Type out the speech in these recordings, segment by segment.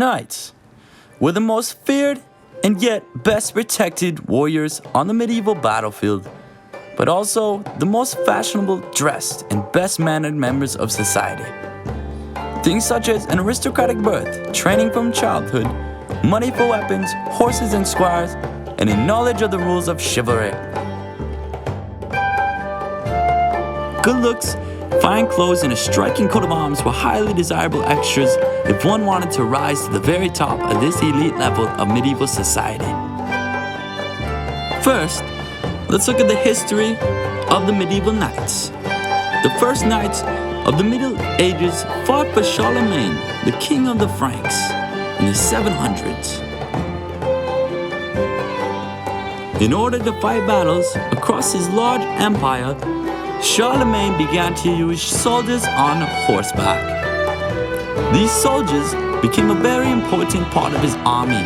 Knights were the most feared and yet best protected warriors on the medieval battlefield, but also the most fashionable dressed and best mannered members of society. Things such as an aristocratic birth, training from childhood, money for weapons, horses and squires, and a knowledge of the rules of chivalry. Good looks, fine clothes, and a striking coat of arms were highly desirable extras if one wanted to rise to the very top of this elite level of medieval society. First, let's look at the history of the medieval knights. The first knights of the Middle Ages fought for Charlemagne, the king of the Franks, in the 700s. In order to fight battles across his large empire, Charlemagne began to use soldiers on horseback. These soldiers became a very important part of his army.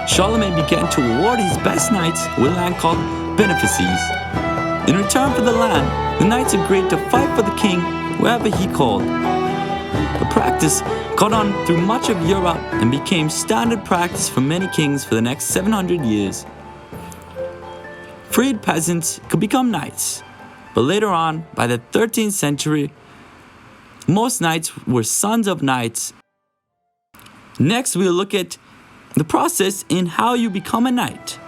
Charlemagne began to award his best knights with land called benefices. In return for the land, the knights agreed to fight for the king wherever he called. The practice caught on through much of Europe and became standard practice for many kings for the next 700 years. Freed peasants could become knights, but later on, by the 13th century, most knights were sons of knights. Next, we'll look at the process in how you become a knight.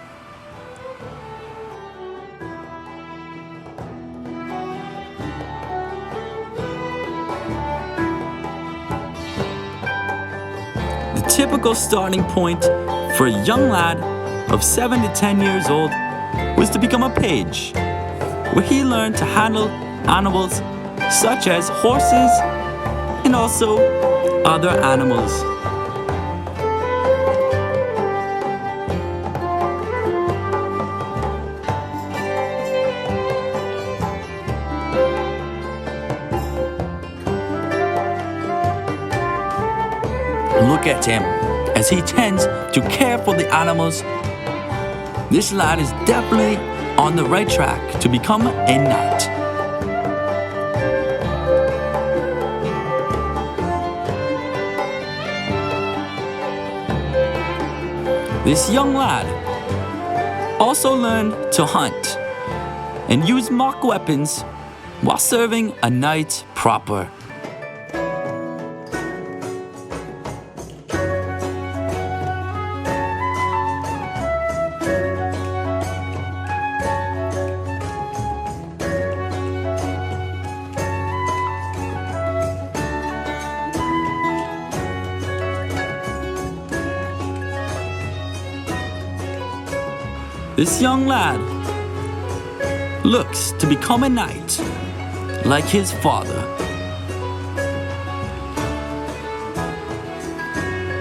The typical starting point for a young lad of 7 to 10 years old was to become a page, where he learned to handle animals such as horses and also other animals. Look at him as he tends to care for the animals. This lad is definitely on the right track to become a knight. This young lad also learned to hunt and use mock weapons while serving a knight proper. This young lad looks to become a knight like his father.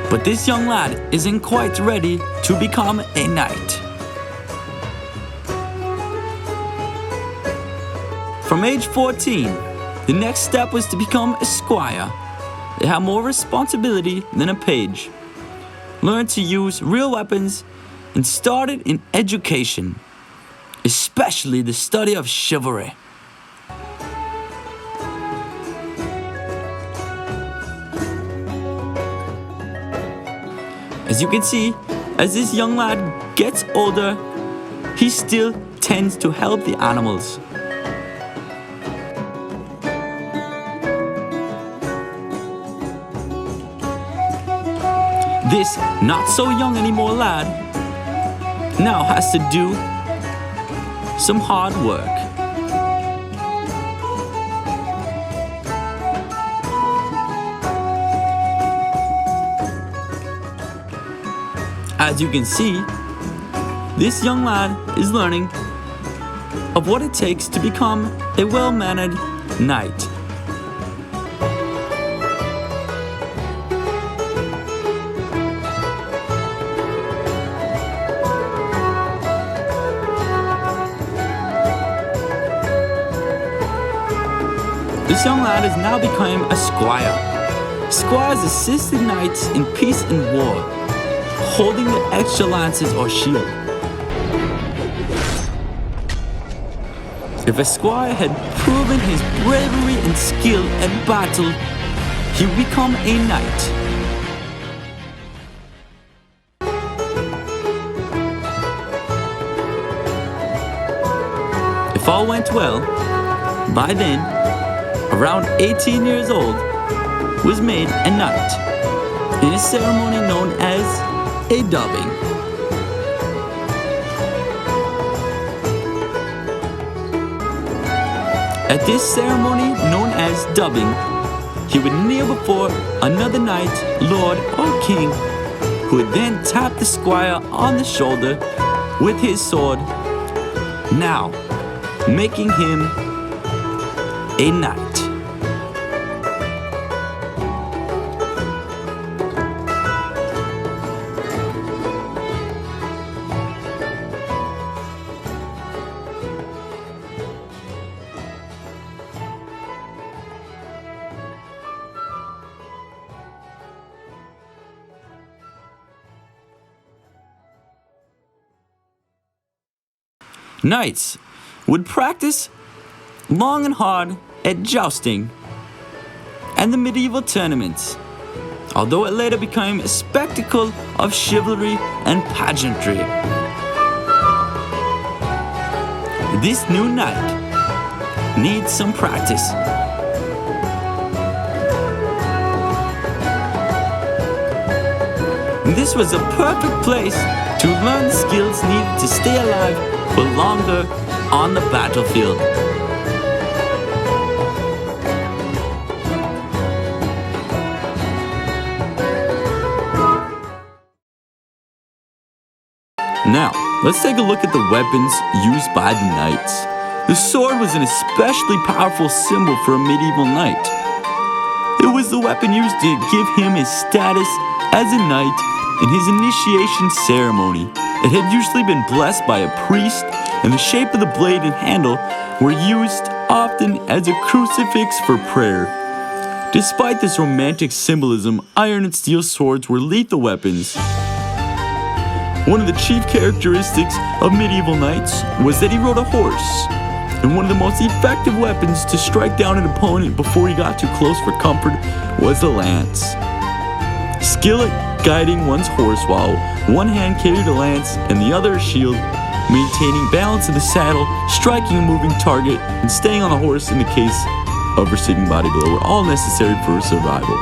But this young lad isn't quite ready to become a knight. From age 14, the next step was to become a squire. They had more responsibility than a page, learned to use real weapons, and started in education, especially the study of chivalry. As you can see, as this young lad gets older, he still tends to help the animals. This not so young anymore lad now has to do some hard work. As you can see, this young lad is learning of what it takes to become a well-mannered knight. This young lad has now become a squire. Squires assisted knights in peace and war, holding the extra lances or shield. If a squire had proven his bravery and skill at battle, he would become a knight. all went well, by then, around 18 years old, was made a knight in a ceremony known as a dubbing. At this ceremony known as dubbing, he would kneel before another knight, lord, or king, who would then tap the squire on the shoulder with his sword, now making him a knight. Knights would practice long and hard at jousting and the medieval tournaments, although it later became a spectacle of chivalry and pageantry. This new knight needs some practice. This was a perfect place to learn the skills needed to stay alive for longer on the battlefield. Now, let's take a look at the weapons used by the knights. The sword was an especially powerful symbol for a medieval knight. It was the weapon used to give him his status as a knight in his initiation ceremony. It had usually been blessed by a priest, and the shape of the blade and handle were used often as a crucifix for prayer. Despite this romantic symbolism, iron and steel swords were lethal weapons. One of the chief characteristics of medieval knights was that he rode a horse, and one of the most effective weapons to strike down an opponent before he got too close for comfort was the lance. Skill at guiding one's horse while one hand carried a lance and the other a shield, maintaining balance in the saddle, striking a moving target, and staying on the horse in the case of receiving body blow were all necessary for survival.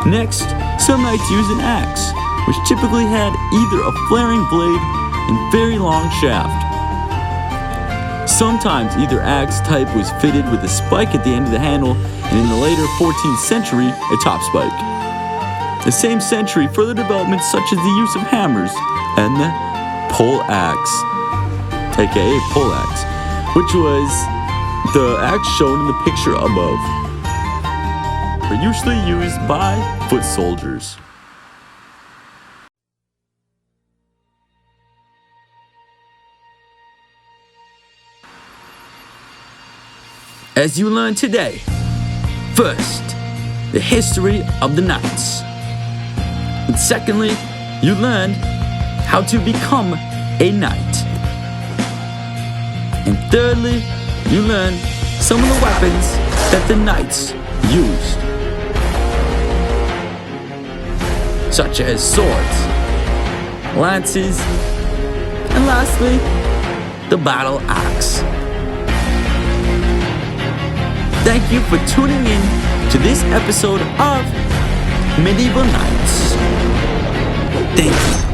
Next, some knights used an axe, which typically had either a flaring blade and very long shaft. Sometimes either axe type was fitted with a spike at the end of the handle, and in the later 14th century, a top spike. The same century, further developments such as the use of hammers and the pole axe, aka poleaxe, which was the axe shown in the picture above, were usually used by foot soldiers. As you learn today, first, the history of the knights. And secondly, you learned how to become a knight. And thirdly, you learned some of the weapons that the knights used, such as swords, lances, and lastly, the battle axe. Thank you for tuning in to this episode of Medieval Knights. Thank you.